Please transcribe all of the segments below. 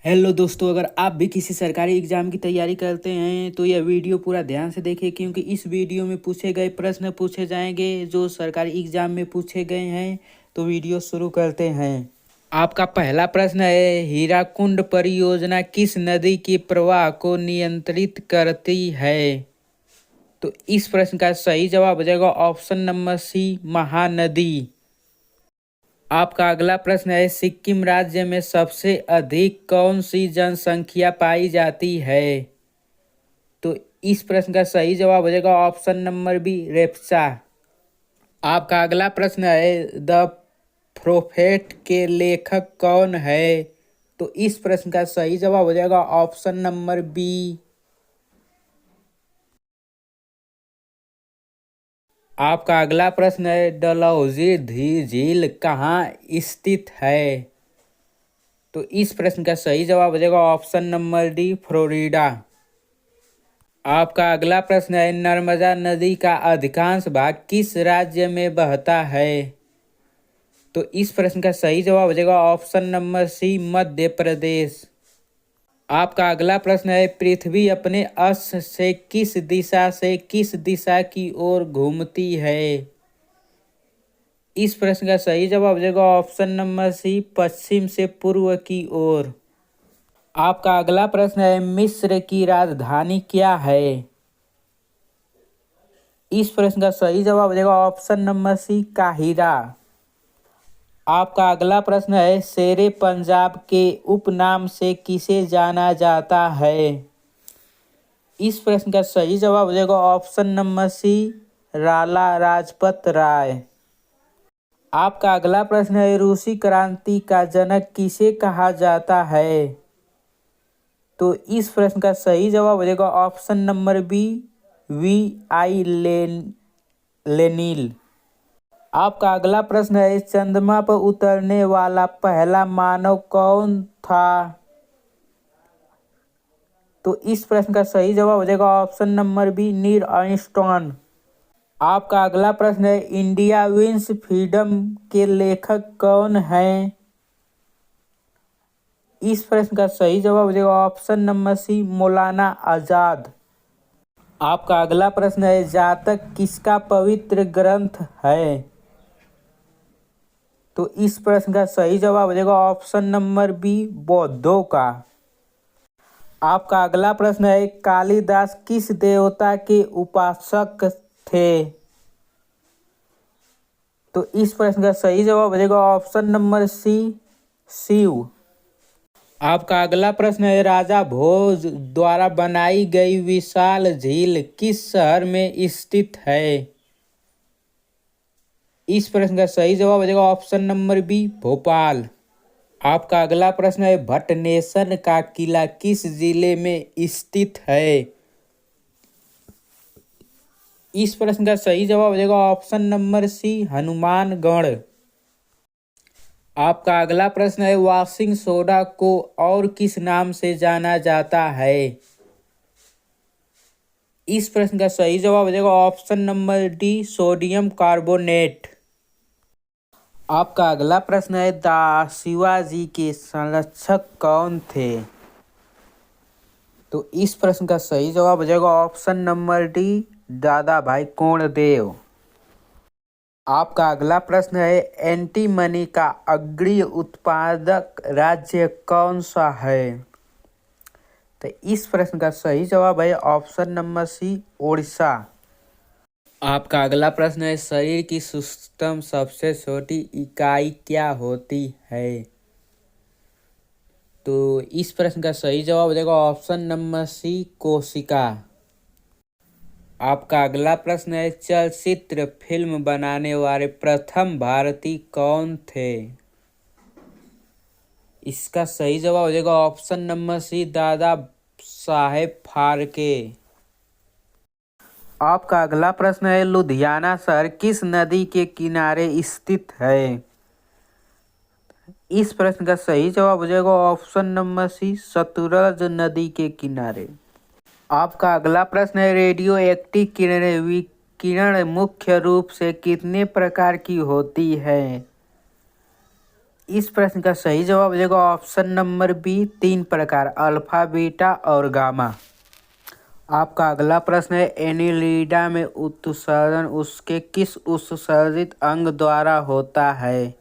Hello दोस्तों, अगर आप भी किसी सरकारी एग्जाम की तैयारी करते हैं तो यह वीडियो पूरा ध्यान से देखिए, क्योंकि इस वीडियो में पूछे गए प्रश्न पूछे जाएंगे जो सरकारी एग्जाम में पूछे गए हैं। तो वीडियो शुरू करते हैं। आपका पहला प्रश्न है, हीराकुंड परियोजना किस नदी के प्रवाह को नियंत्रित करती है? तो इस प्रश्न का सही जवाब हो जाएगा ऑप्शन नंबर सी, महानदी। आपका अगला प्रश्न है, सिक्किम राज्य में सबसे अधिक कौन सी जनसंख्या पाई जाती है? तो इस प्रश्न का सही जवाब हो जाएगा ऑप्शन नंबर बी, रेप्चा। आपका अगला प्रश्न है, द प्रोफेट के लेखक कौन है? तो इस प्रश्न का सही जवाब हो जाएगा ऑप्शन नंबर बी। आपका अगला प्रश्न है, डलहौजी झील कहाँ स्थित है? तो इस प्रश्न का सही जवाब हो जाएगा ऑप्शन नंबर डी, फ्लोरिडा। आपका अगला प्रश्न है, नर्मदा नदी का अधिकांश भाग किस राज्य में बहता है? तो इस प्रश्न का सही जवाब हो जाएगा ऑप्शन नंबर सी, मध्य प्रदेश। आपका अगला प्रश्न है, पृथ्वी अपने अक्ष से किस दिशा की ओर घूमती है? इस प्रश्न का सही जवाब हो जाएगा ऑप्शन नंबर सी, पश्चिम से पूर्व की ओर। आपका अगला प्रश्न है, मिस्र की राजधानी क्या है? इस प्रश्न का सही जवाब हो जाएगा ऑप्शन नंबर सी, काहिरा। आपका अगला प्रश्न है, शेरे पंजाब के उपनाम से किसे जाना जाता है? इस प्रश्न का सही जवाब हो जाएगा ऑप्शन नंबर सी, लाला लाजपत राय। आपका अगला प्रश्न है, रूसी क्रांति का जनक किसे कहा जाता है? तो इस प्रश्न का सही जवाब हो जाएगा ऑप्शन नंबर बी, लेनिल। आपका अगला प्रश्न है, चंद्रमा पर उतरने वाला पहला मानव कौन था? तो इस प्रश्न का सही जवाब हो जाएगा option number B, Neil Armstrong. आपका अगला प्रश्न है, इंडिया विंस फ्रीडम के लेखक कौन हैं? इस प्रश्न का सही जवाब हो जाएगा ऑप्शन नंबर सी, मौलाना आजाद। आपका अगला प्रश्न है, जातक किसका पवित्र ग्रंथ है? तो इस प्रश्न का सही जवाब हो जाएगा ऑप्शन नंबर बी, बौद्धों का। आपका अगला प्रश्न है, कालिदास किस देवता के उपासक थे? तो इस प्रश्न का सही जवाब हो जाएगा ऑप्शन नंबर सी, शिव। आपका अगला प्रश्न है, राजा भोज द्वारा बनाई गई विशाल झील किस शहर में स्थित है? इस प्रश्न का सही जवाब हो जाएगा ऑप्शन नंबर बी, भोपाल। आपका अगला प्रश्न है, भटनेश्वर का किला किस जिले में स्थित है? इस प्रश्न का सही जवाब हो जाएगा ऑप्शन नंबर सी, हनुमानगढ़। आपका अगला प्रश्न है, वॉशिंग सोडा को और किस नाम से जाना जाता है? इस प्रश्न का सही जवाब हो जाएगा option number D, sodium carbonate. आपका अगला प्रश्न है, शिवाजी के संरक्षक कौन थे? तो इस प्रश्न का सही जवाब हो जाएगा ऑप्शन नंबर डी, दादा भाई कोंडदेव। आपका अगला प्रश्न है, एंटीमनी का अग्रणी उत्पादक राज्य कौन सा है? तो इस प्रश्न का सही जवाब है ऑप्शन नंबर सी, ओडिशा। आपका अगला प्रश्न है, शरीर की सूक्ष्मतम सबसे छोटी इकाई क्या होती है? तो इस प्रश्न का सही जवाब हो जाएगा ऑप्शन नंबर सी, कोशिका। आपका अगला प्रश्न है, चलचित्र फिल्म बनाने वाले प्रथम भारतीय कौन थे? इसका सही जवाब हो जाएगा ऑप्शन नंबर सी, दादा साहेब फाल्के। आपका अगला प्रश्न है, लुधियाना शहर किस नदी के किनारे स्थित है? इस प्रश्न का सही जवाब हो जाएगा ऑप्शन नंबर सी, सतलुज नदी के किनारे। आपका अगला प्रश्न है, रेडियो एक्टिव विकिरण मुख्य रूप से कितने प्रकार की होती है? इस प्रश्न का सही जवाब हो जाएगा ऑप्शन नंबर बी, 3 प्रकार, अल्फा, बीटा और गामा। आपका अगला प्रश्न है, एनिलिडा में उत्सर्जन उसके किस उत्सर्जित अंग द्वारा होता है?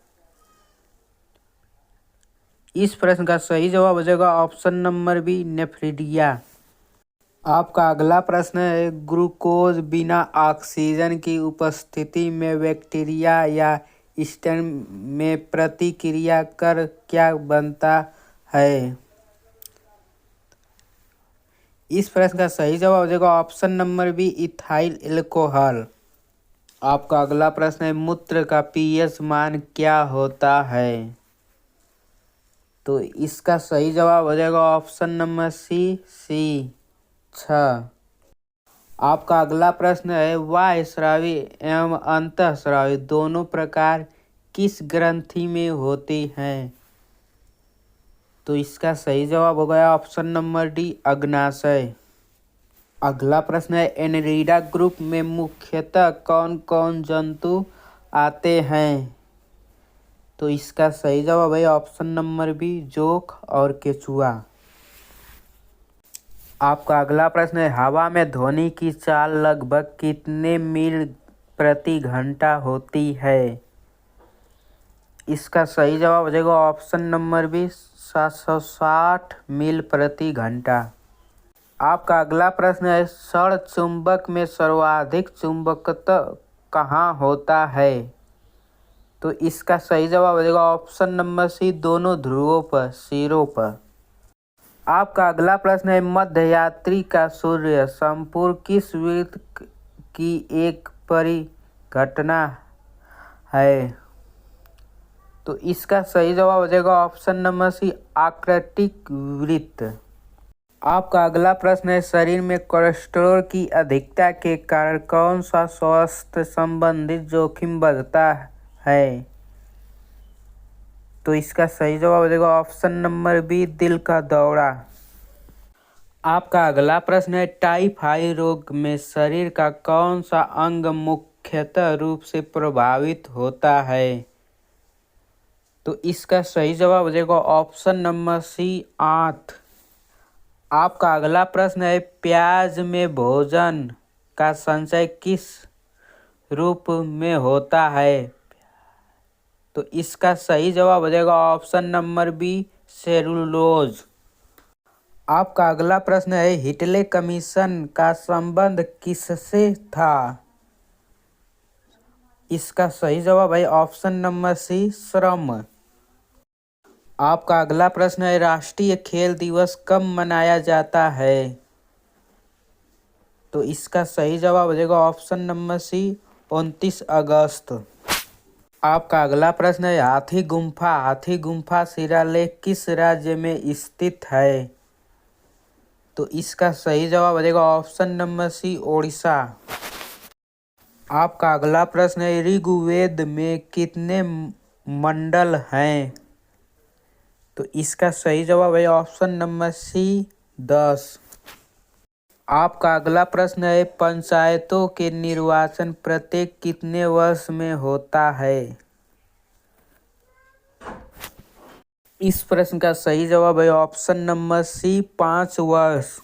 इस प्रश्न का सही जवाब हो जाएगा ऑप्शन नंबर बी, नेफ्रिडिया। आपका अगला प्रश्न है, ग्लूकोज बिना ऑक्सीजन की उपस्थिति में बैक्टीरिया या ईस्टर में प्रतिक्रिया कर क्या बनता है? इस प्रश्न का सही जवाब हो जाएगा option number B, ethyl alcohol. आपका अगला प्रश्न है, मूत्र का पीएच मान क्या होता है? तो इसका सही जवाब हो जाएगा ऑप्शन नंबर सी 6। आपका अगला प्रश्न है, बाह्यस्रावी एवं अंतःस्रावी दोनों प्रकार किस ग्रंथि में होते हैं? तो इसका सही जवाब हो गया ऑप्शन नंबर डी, अग्नाशय। अगला प्रश्न है, एनिलिडा ग्रुप में मुख्यतः कौन कौन जंतु आते हैं? तो इसका सही जवाब है ऑप्शन नंबर बी, जोंक और केचुआ। आपका अगला प्रश्न है, हवा में ध्वनि की चाल लगभग कितने मील प्रति घंटा होती है? इसका सही जवाब हो जाएगा ऑप्शन नंबर बी, 760 मील प्रति घंटा। आपका अगला प्रश्न है, क्षण चुंबक में सर्वाधिक चुंबकत्व कहाँ होता है? तो इसका सही जवाब हो जाएगा ऑप्शन नंबर सी, दोनों ध्रुवों पर, सिरों पर। आपका अगला प्रश्न है, मध्ययात्री का सूर्य संपूर्ण किस वृत्त की एक परिघटना है? तो इसका सही जवाब हो जाएगा ऑप्शन नंबर सी, आकृतिक वृत्त। आपका अगला प्रश्न है, शरीर में कोलेस्ट्रॉल की अधिकता के कारण कौन सा स्वास्थ्य संबंधित जोखिम बढ़ता है? तो इसका सही जवाब हो जाएगा ऑप्शन नंबर बी, दिल का दौरा। आपका अगला प्रश्न है, टाइफाइड रोग में शरीर का कौन सा अंग मुख्यतः रूप से प्रभावित होता है? तो इसका सही जवाब हो जाएगा ऑप्शन नंबर सी, आंत। आपका अगला प्रश्न है, प्याज में भोजन का संचय किस रूप में होता है? तो इसका सही जवाब हो जाएगा ऑप्शन नंबर बी, सेलुलोज। आपका अगला प्रश्न है, हिटले कमीशन का संबंध किससे था? इसका सही जवाब है ऑप्शन नंबर सी, श्रम। आपका अगला प्रश्न है, राष्ट्रीय खेल दिवस कब मनाया जाता है? तो इसका सही जवाब हो जाएगा ऑप्शन नंबर सी, 29 अगस्त। आपका अगला प्रश्न है, हाथी गुम्फा शिलालेख किस राज्य में स्थित है? तो इसका सही जवाब हो जाएगा ऑप्शन नंबर सी, ओडिशा। आपका अगला प्रश्न है, ऋग्वेद में कितने मंडल हैं? तो इसका सही जवाब है ऑप्शन नंबर सी, 10। आपका अगला प्रश्न है, पंचायतों के निर्वाचन प्रत्येक कितने वर्ष में होता है? इस प्रश्न का सही जवाब है ऑप्शन नंबर सी, 5 वर्ष।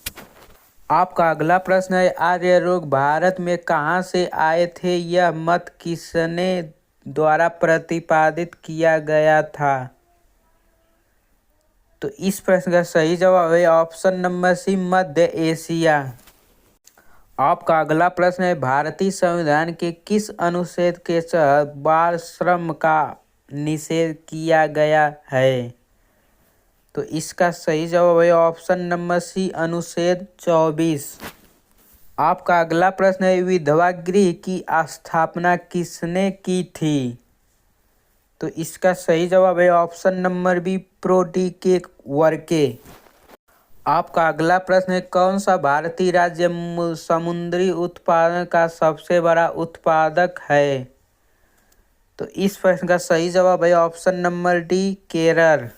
आपका अगला प्रश्न है, आर्य लोग भारत में कहाँ से आए थे? यह मत किसने द्वारा प्रतिपादित किया गया था? तो इस प्रश्न का सही जवाब है ऑप्शन नंबर सी, मध्य एशिया। आपका अगला प्रश्न है, भारतीय संविधान के किस अनुच्छेद के तहत बाल श्रम का निषेध किया गया है? तो इसका सही जवाब है ऑप्शन नंबर सी, अनुच्छेद 24। आपका अगला प्रश्न है, विधवा गृह की स्थापना किसने की थी? तो इसका सही जवाब है ऑप्शन नंबर बी, प्रोटी वर्के। आपका अगला प्रश्न है, कौन सा भारतीय राज्य समुद्री उत्पादन का सबसे बड़ा उत्पादक है? तो इस प्रश्न का सही जवाब है ऑप्शन नंबर डी, केरल।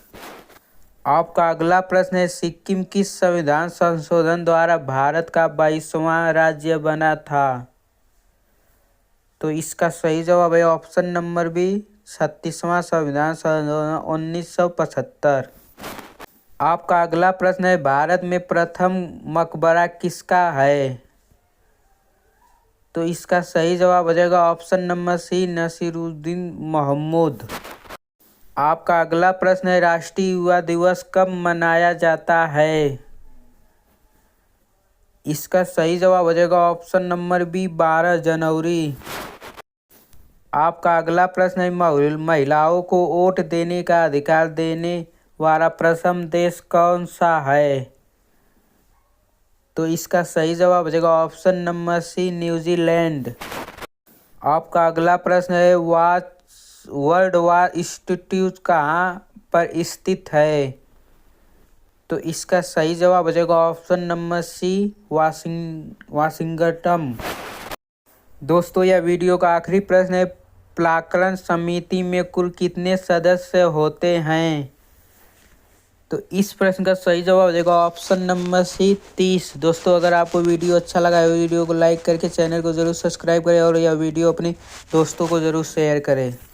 आपका अगला प्रश्न है, सिक्किम किस संविधान संशोधन द्वारा भारत का 22वां राज्य बना था? तो इसका सही जवाब है ऑप्शन नंबर बी, 36वां संविधान 1975। आपका अगला प्रश्न है, भारत में प्रथम मकबरा किसका है? तो इसका सही जवाब हो जाएगा option number C, Nasiruddin Mahmud. आपका अगला प्रश्न है, राष्ट्रीय युवा दिवस कब मनाया जाता है? इसका सही जवाब हो जाएगा ऑप्शन नंबर बी, 12 जनवरी। आपका अगला प्रश्न है, महिलाओं को वोट देने का अधिकार देने वाला प्रथम देश कौन सा है? तो इसका सही जवाब हो जाएगा ऑप्शन नंबर सी, न्यूजीलैंड। आपका अगला प्रश्न है, वर्ल्ड वार इंस्टीट्यूट कहाँ पर स्थित है? तो इसका सही जवाब हो जाएगा ऑप्शन नंबर सी, वाशिंगटन। दोस्तों, यह वीडियो का आखिरी प्रश्न है, प्राक्कलन समिति में कुल कितने सदस्य होते हैं? तो इस प्रश्न का सही जवाब हो जाएगा ऑप्शन नंबर सी, 30। दोस्तों, अगर आपको वीडियो अच्छा लगा है वीडियो को लाइक करके चैनल को जरूर सब्सक्राइब करें और यह वीडियो अपने दोस्तों को जरूर शेयर करें।